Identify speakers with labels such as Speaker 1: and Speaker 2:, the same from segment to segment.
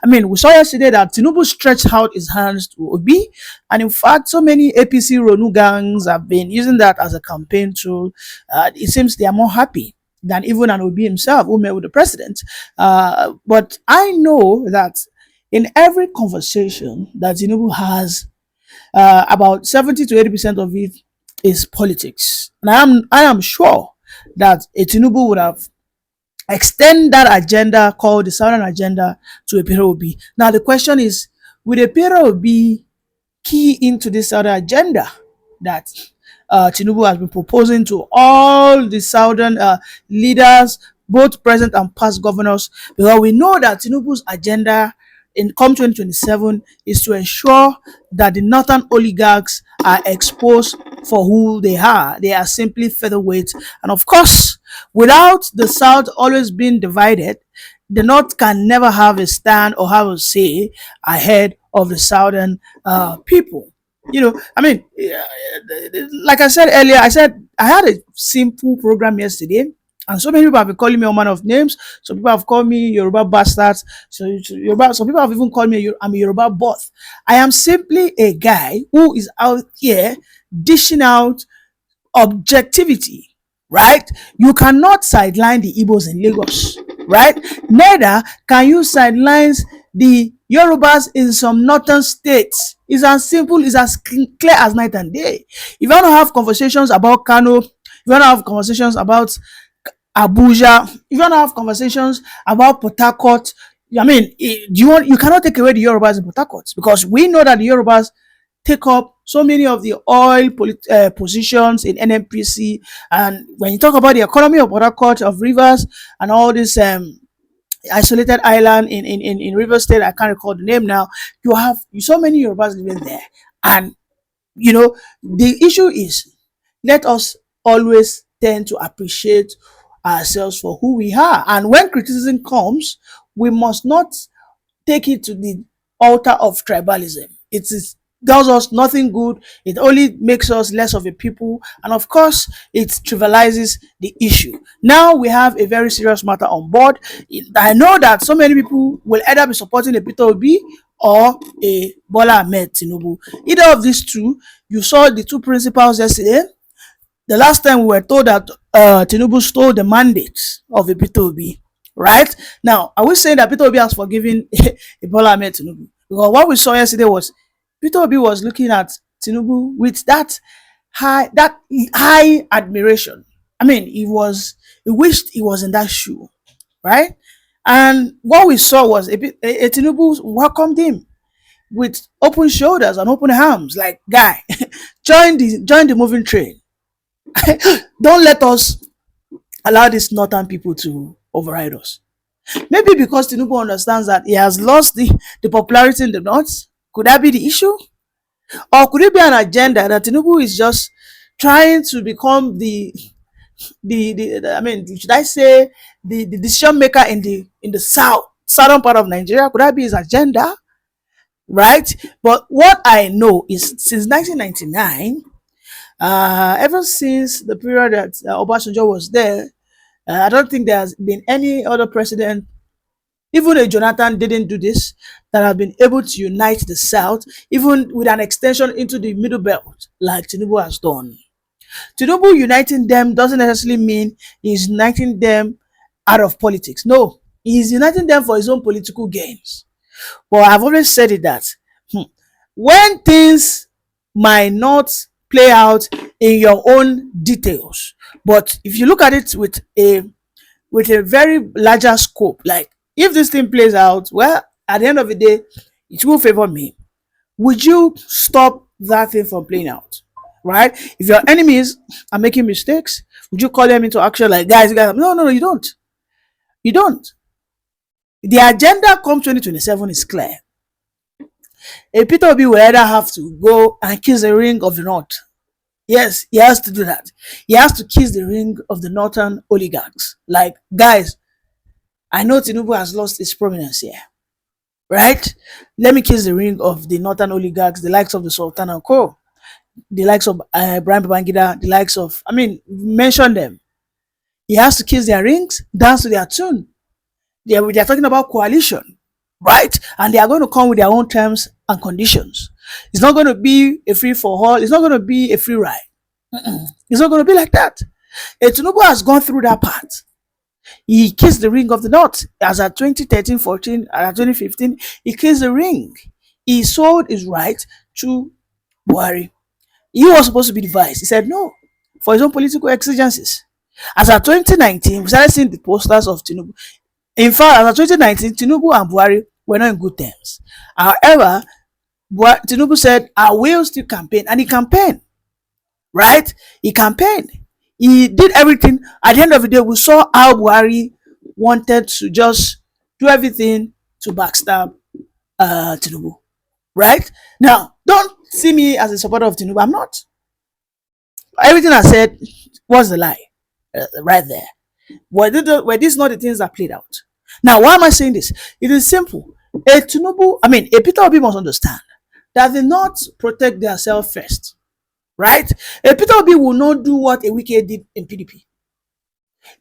Speaker 1: I mean, we saw yesterday that Tinubu stretched out his hands to Obi, and in fact, so many APC Ronu gangs have been using that as a campaign tool. It seems they are more happy than even an Obi himself who met with the president. But I know that in every conversation that Tinubu has, about 70 to 80% of it is politics. And I am sure that a Tinubu would have extend that agenda called the Southern Agenda to a Obi. Now the question is, will a Obi key into this Southern agenda that Tinubu has been proposing to all the Southern leaders, both present and past governors? Because we know that Tinubu's agenda in come 2027 is to ensure that the northern oligarchs are exposed for who they are. They are simply featherweights. And of course, without the South always being divided, the North can never have a stand or have a say ahead of the Southern people. You know, I mean, like I said earlier, I had a simple program yesterday, and so many people have been calling me a man of names. Some people have called me Yoruba bastards. Some people have even called me I'm a Yoruba boss. I am simply a guy who is out here dishing out objectivity, right? You cannot sideline the Igbos in Lagos, right? Neither can you sideline the Yorubas in some northern states. It's as simple, it's as clear as night and day. If you want to have conversations about Kano, if you want to have conversations about Abuja, if you want to have conversations about Port Harcourt, I mean, you cannot take away the Yorubas in Port Harcourt, because we know that the Yorubas take up so many of the oil positions in NNPC. And when you talk about the economy of Port Harcourt, of rivers, and all this isolated island in River State, I can't recall the name now, you have so many Yorubas living there. And you know, the issue is, let us always tend to appreciate ourselves for who we are. And when criticism comes, we must not take it to the altar of tribalism. It does us nothing good. It only makes us less of a people, and of course it trivializes the issue. Now we have a very serious matter on board. I know that so many people will either be supporting a Peter Obi or a Bola Ahmed Tinubu. Either of these two. You saw the two principals yesterday. The last time we were told that Tinubu stole the mandate of a Peter Obi, right? Now, are we saying that Peter Obi has forgiven a Bola Ahmed Tinubu? Because what we saw yesterday was Peter Obi was looking at Tinubu with that high admiration. I mean, he wished he was in that shoe, right? And what we saw was a Tinubu welcomed him with open shoulders and open arms, like, guy, join the moving train. Don't let us allow these northern people to override us. Maybe because Tinubu understands that he has lost the popularity in the north. Could that be the issue? Or could it be an agenda that Tinubu is just trying to become the I mean, should I say the decision maker in the southern part of Nigeria? Could that be his agenda? Right? But what I know is, since 1999, ever since the period that Obasanjo was there, I don't think there has been any other president, even a Jonathan didn't do this, that have been able to unite the South, even with an extension into the Middle Belt, like Tinubu has done. Tinubu uniting them doesn't necessarily mean he's uniting them out of politics. No, he's uniting them for his own political gains. But I've always said it that when things might not play out in your own details, but if you look at it with a very larger scope, like, if this thing plays out well, at the end of the day, it will favor me, would you stop that thing from playing out? Right? If your enemies are making mistakes, would you call them into action, like, guys, no, you don't. You don't. The agenda come 2027 is clear. A Peter Obi will either have to go and kiss the ring of the north. Yes, he has to do that. He has to kiss the ring of the northern oligarchs. Like, guys, I know Tinubu has lost his prominence here, right? Let me kiss the ring of the northern oligarchs, the likes of the Sultan and Co., the likes of Brian Babangida, the likes of, I mean, mention them. He has to kiss their rings, dance to their tune. They're talking about coalition. right? And they are going to come with their own terms and conditions. It's not going to be a free for all. It's not going to be a free ride. It's not going to be like that. Tinubu has gone through that part. He kissed the ring of the North. As at 2013, 14, and at 2015, he kissed the ring. He sold his right to Buhari. He was supposed to be the vice. He said no for his own political exigencies. As at 2019, we started seeing the posters of Tinubu. In fact, as of 2019, Tinubu and Buhari were not in good terms. However, Tinubu said, I will still campaign. And he campaigned, right? He campaigned. He did everything. At the end of the day, we saw how Buhari wanted to just do everything to backstab Tinubu, right? Now, don't see me as a supporter of Tinubu. I'm not. Everything I said was a lie, right there. Were these not the things that played out? Now, why am I saying this? It is simple. A Peter Obi must understand that they not protect themselves first, right? A Peter Obi will not do what a Wike did in PDP.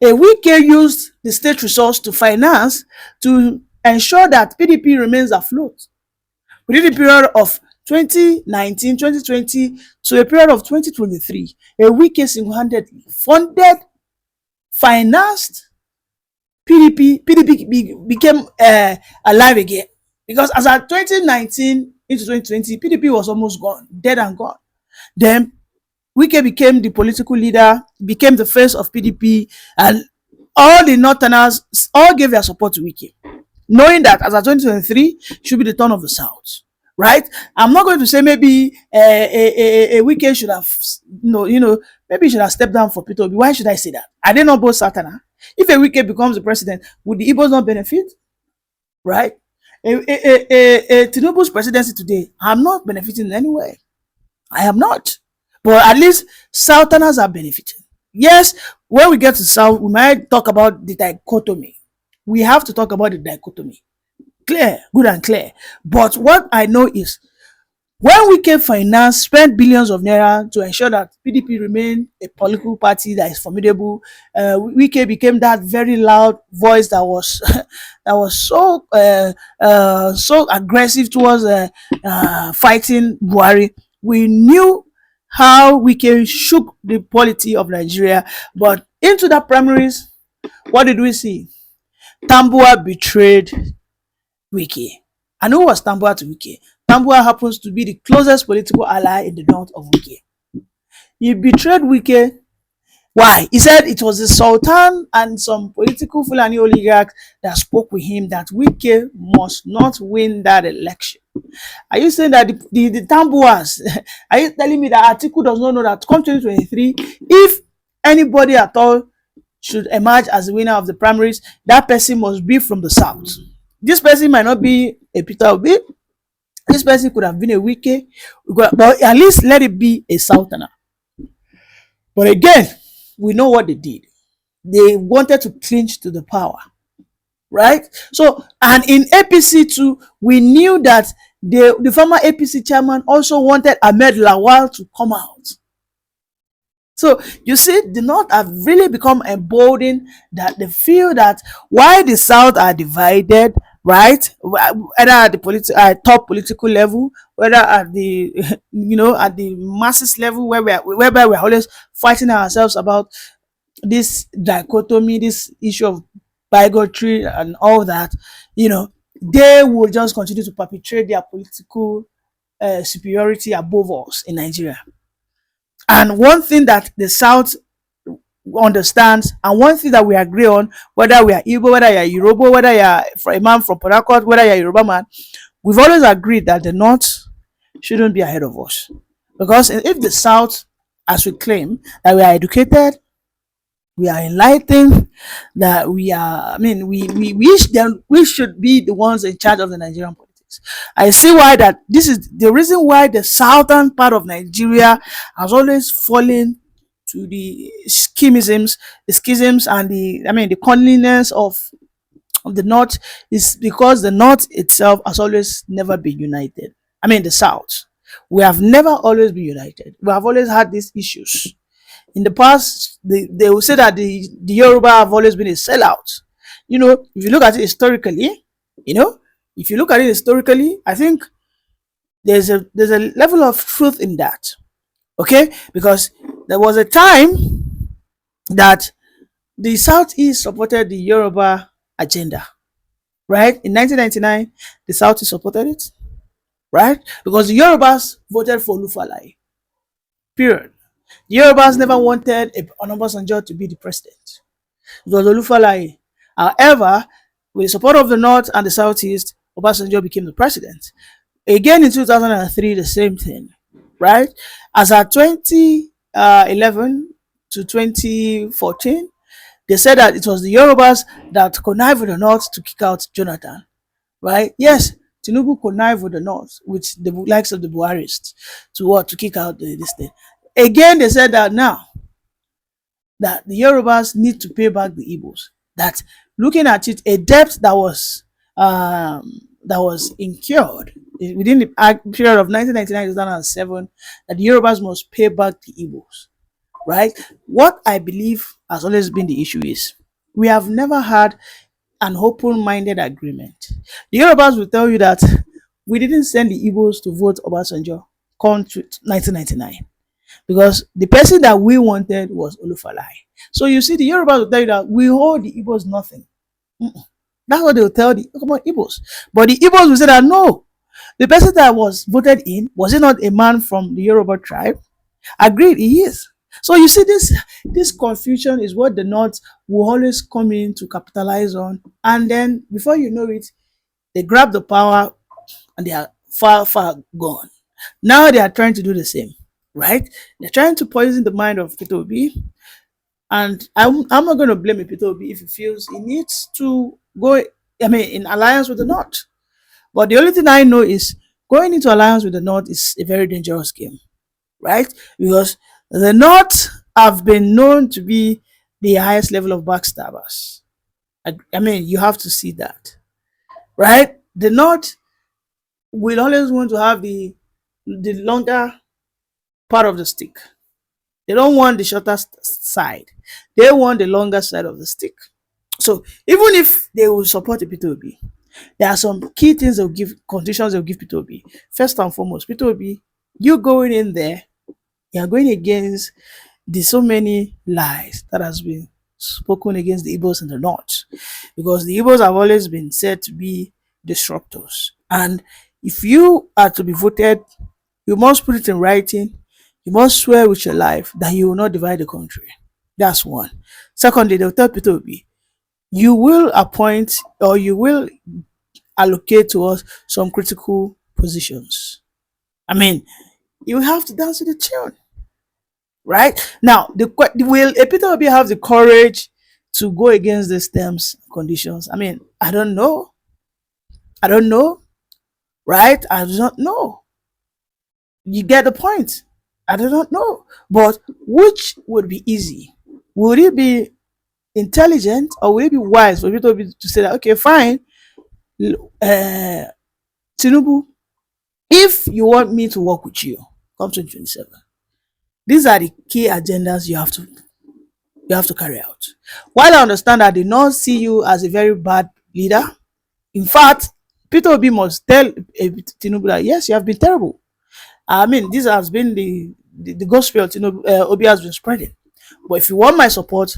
Speaker 1: A Wike used the state resource to finance to ensure that PDP remains afloat within the period of 2019, 2020 to a period of 2023. A Wike single-handedly funded, financed PDP became alive again, because as at 2019 into 2020, PDP was almost gone, dead and gone. Then Wike became the political leader, became the face of PDP, and all the Northerners all gave their support to Wike, knowing that as at 2023 should be the turn of the South. Right? I'm not going to say maybe a Wike should have, maybe he should have stepped down for Peter Obi. Why should I say that? Are they not both Satana? If a Wike becomes the president, would the Igbos not benefit? Right? Tinubu's presidency today, I'm not benefiting in any way. I am not. But at least Southerners are benefiting. Yes, when we get to South, we might talk about the dichotomy. We have to talk about the dichotomy. Clear, good and clear. But what I know is, when Wike Finance spent billions of naira to ensure that PDP remained a political party that is formidable, Wike became that very loud voice that was that was so aggressive towards fighting Buhari. We knew how Wike shook the polity of Nigeria, but into that primaries, what did we see? Tambua betrayed Wike. And who was Tambua to Wike? Tambua happens to be the closest political ally in the north of Wike. He betrayed Wike. Why? He said it was the Sultan and some political Fulani oligarchs that spoke with him that Wike must not win that election. Are you saying that the Tambuas, are you telling me that Atiku does not know that come 2023, if anybody at all should emerge as the winner of the primaries, that person must be from the south? This person might not be a Peter Obi. This person could have been a Wike, but at least let it be a Southerner. But again, we know what they did. They wanted to clinch to the power, right? So, and in APC too, we knew that the former APC chairman also wanted Ahmed Lawal to come out. So you see, the North have really become emboldened, that they feel that while the South are divided, right, whether at the top political level, whether at the at the masses level, whereby we're always fighting ourselves about this dichotomy, this issue of bigotry and all that, they will just continue to perpetrate their political superiority above us in Nigeria. And one thing that the South understands, and one thing that we agree on, whether we are Igbo, whether you are Yoruba, whether you are a man from Port Harcourt, whether you are a Yoruba man, we've always agreed that the North shouldn't be ahead of us. Because if the South, as we claim, that we are educated, we are enlightened, that we are, we should be the ones in charge of the Nigerian politics. I see why that this is the reason why the southern part of Nigeria has always fallen to the schisms, and the cunningness of the North, is because the North itself has always never been united. The South. We have never always been united. We have always had these issues. In the past, they will say that the Yoruba have always been a sellout. If you look at it historically, If you look at it historically, I think there's a level of truth in that. Okay, because there was a time that the Southeast supported the Yoruba agenda, right? In 1999, the Southeast supported it, right? Because the Yorubas voted for Lufalai. Period. The Yorubas never wanted Onabasanjo to be the president. It was Olufalaye. However, with the support of the North and the Southeast, Obasanjo became the president. Again in 2003, the same thing, right? As at 2011 to 2014, they said that it was the Yorubas that connived with the North to kick out Jonathan, right? Yes, Tinubu connived with the North, with the likes of the Buharists, to what? To kick out this thing. Again, they said that now that the Yorubas need to pay back the Igbos. That looking at it, a debt that was incurred within the period of 1999 to 2007, that the Yorubas must pay back the Igbos. Right? What I believe has always been the issue is we have never had an open-minded agreement. The Yorubas will tell you that we didn't send the Igbos to vote Obasanjo come to 1999 because the person that we wanted was Olufalai. So you see, the Yorubas will tell you that we owe the Igbos nothing. That's what they will tell the Igbos. But the Igbos will say that no, the person that was voted in, was he not a man from the Yoruba tribe? Agreed, he is. So you see, this confusion is what the North will always come in to capitalize on, and then before you know it, they grab the power and they are far, far gone. Now they are trying to do the same, right? They're trying to poison the mind of Peter Obi, and I'm not going to blame Peter Obi if he feels he needs to go, I mean, in alliance with the North. But the only thing I know is going into alliance with the North is a very dangerous game, right? Because the North have been known to be the highest level of backstabbers. I mean, you have to see that, right? The North will always want to have the longer part of the stick. They don't want the shorter side. They want the longer side of the stick. So even if they will support the P2B, there are some key things they'll give, conditions they'll give P2B. First and foremost, P2B, you going in there, you are going against the so many lies that has been spoken against the Igbos in the North, because the Igbos have always been said to be disruptors. And if you are to be voted, you must put it in writing. You must swear with your life that you will not divide the country. That's one. Secondly, they'll tell P2B, you will appoint or you will allocate to us some critical positions. I mean, you have to dance to the tune, right? Now, will Peter Obi have the courage to go against these terms conditions? I mean, I don't know. I don't know, right? I do not know. You get the point. I do not know. But which would be easy? Would it be intelligent or would it be wise for Peter Obi to say that, okay, fine, Tinubu, if you want me to work with you, come 2027. These are the key agendas you have to carry out. While I understand that they not see you as a very bad leader, in fact, Peter Obi must tell Tinubu that yes, you have been terrible. I mean, this has been the gospel Tinubu Obi has been spreading. But if you want my support,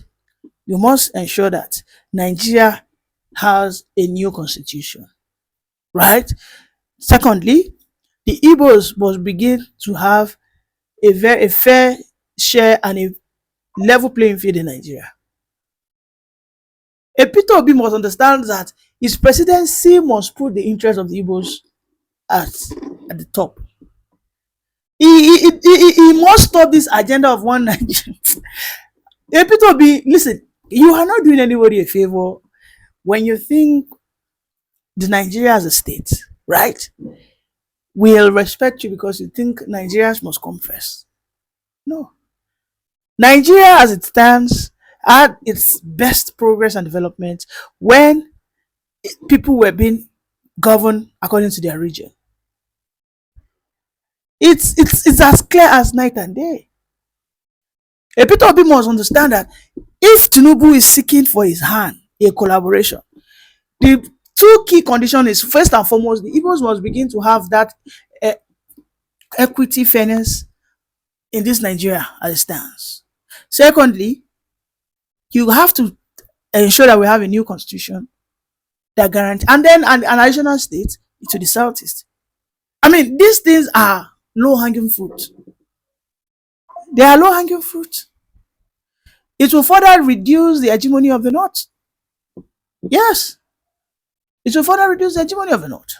Speaker 1: you must ensure that Nigeria has a new constitution, right? Secondly, the Igbos must begin to have a fair share and a level playing field in Nigeria. A Peter Obi must understand that his presidency must put the interest of the Igbos at, at the top. He must stop this agenda of one Nigeria. A Peter Obi, listen, you are not doing anybody a favor when you think the Nigeria as a state, right, will respect you because you think Nigerians must come first. No. Nigeria as it stands had its best progress and development when people were being governed according to their region. It's as clear as night and day. A Peter Obi must understand that if Tinubu is seeking for his hand, a collaboration, the Two key conditions is, first and foremost, the Igbos must begin to have that uh, equity, fairness in this Nigeria as it stands. Secondly, you have to ensure that we have a new constitution that guarantee, and then an additional state to the southeast. I mean, these things are low hanging fruit. They are low hanging fruit. It will further reduce the hegemony of the north. Yes, it will further reduce the hegemony of the north.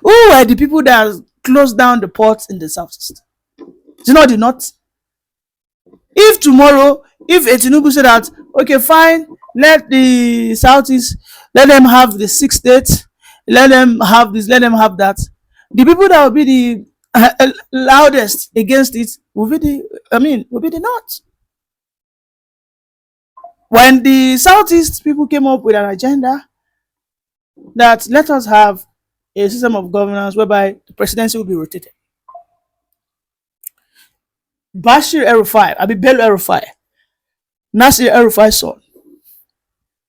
Speaker 1: Who were the people that closed down the ports in the southeast? It's not the north. If tomorrow, if a Tinubu said that, okay, fine, let the southeast, let them have the six states, let them have this, let them have that, the people that will be the loudest against it will be will be the north. When the southeast people came up with an agenda that let us have a system of governance whereby the presidency will be rotated, Bashir El-Rufai, Bello El-Rufai, Nasir El-Rufai's son,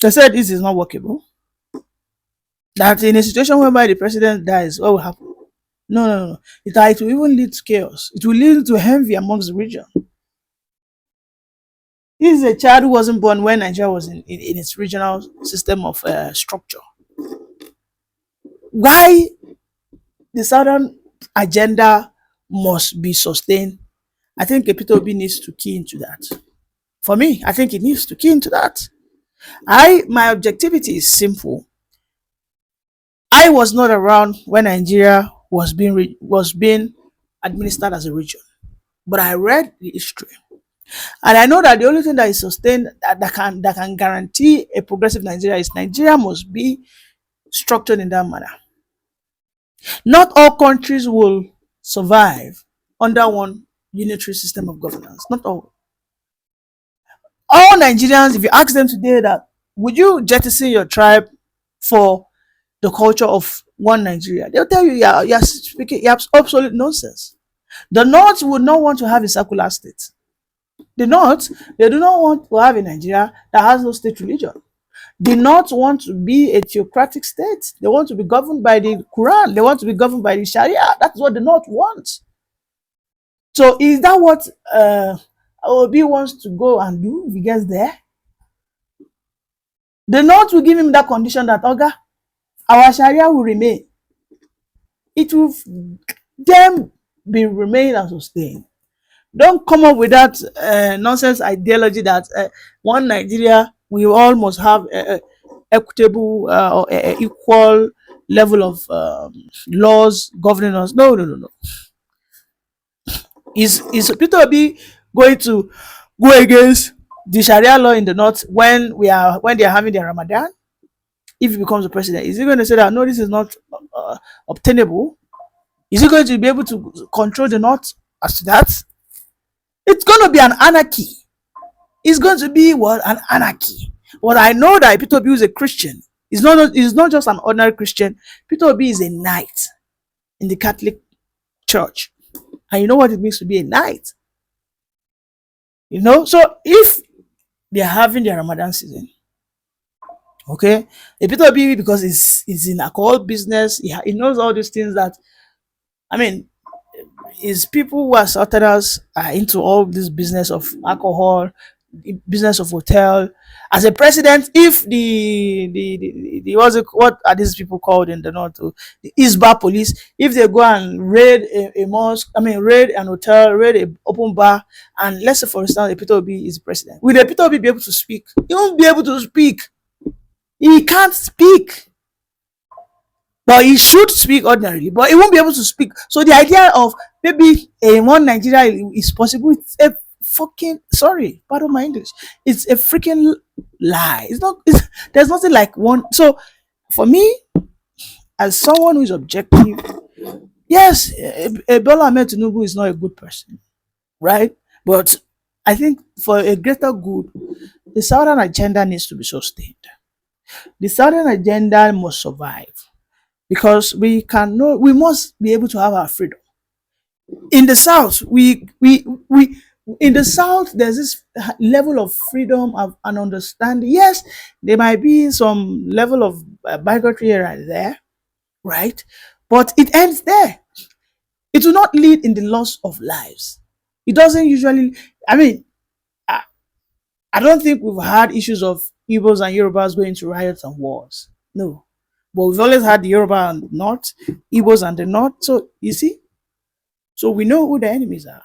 Speaker 1: they said this is not workable. That in a situation whereby the president dies, what will happen? No, no, no. It will even lead to chaos. It will lead to envy amongst the region. This is a child who wasn't born when Nigeria was in its regional system of structure. Why the southern agenda must be sustained? I think Capitol B needs to key into that. For me, I think it needs to key into that. My objectivity is simple. I was not around when Nigeria was being administered as a region, but I read the history, and I know that the only thing that is sustained that can guarantee a progressive Nigeria is Nigeria must be structured in that manner. Not all countries will survive under one unitary system of governance. Not all. All Nigerians, if you ask them today that would you jettison your tribe for the culture of one Nigeria, they'll tell you you're speaking absolute nonsense. The North would not want to have a secular state. The North, they do not want to have a Nigeria that has no state religion. The North want to be a theocratic state. They want to be governed by the Quran. They want to be governed by the Sharia. That's what the North wants. So is that what Obi wants to go and do if he gets there? The North will give him that condition that, Oga, our Sharia will remain. It will then be remain and sustain. Don't come up with that nonsense ideology that one Nigeria, we all must have equitable or equal level of laws governing us. No, no, no, no. Is Peter Obi going to go against the Sharia law in the north when they are having their Ramadan? If he becomes the president, is he going to say that no, this is not obtainable? Is he going to be able to control the north as to that? It's going to be an anarchy. It's going to be what? An anarchy. But I know that Peter Obi is a Christian. He's not just an ordinary Christian. Peter Obi is a knight in the Catholic Church. And you know what it means to be a knight? You know? So if they're having their Ramadan season, okay, a Peter Obi, because he's in alcohol business, he knows all these things that, I mean, is people who are Southerners are into all this business of alcohol, business of hotel. As a president, if the what are these people called in the north? The Isba police, if they go and raid a mosque, raid an hotel, raid an open bar, and let's say for instance, Peter Obi is president, will the Peter Obi be able to speak? He won't be able to speak. He can't speak. But he should speak ordinarily, but he won't be able to speak. So the idea of maybe a one Nigeria is possible, it's a fucking, sorry, pardon my English, it's a freaking lie. There's nothing like one. So for me, as someone who is objective, yes, Bola Ahmed Tinubu is not a good person, right? But I think for a greater good, the southern agenda needs to be sustained. The southern agenda must survive. Because we must be able to have our freedom. In the South, in the South, there's this level of freedom and understanding. Yes, there might be some level of bigotry here and there, right? But it ends there. It will not lead in the loss of lives. It doesn't usually, I mean, I, I don't think we've had issues of Igbos and Yorubas going to riots and wars. No. But we've always had the Yoruba and the North, Igbos and the North. So, you see, so we know who the enemies are.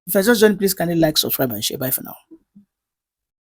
Speaker 1: If I just join, please can you like, subscribe, and share. Bye for now.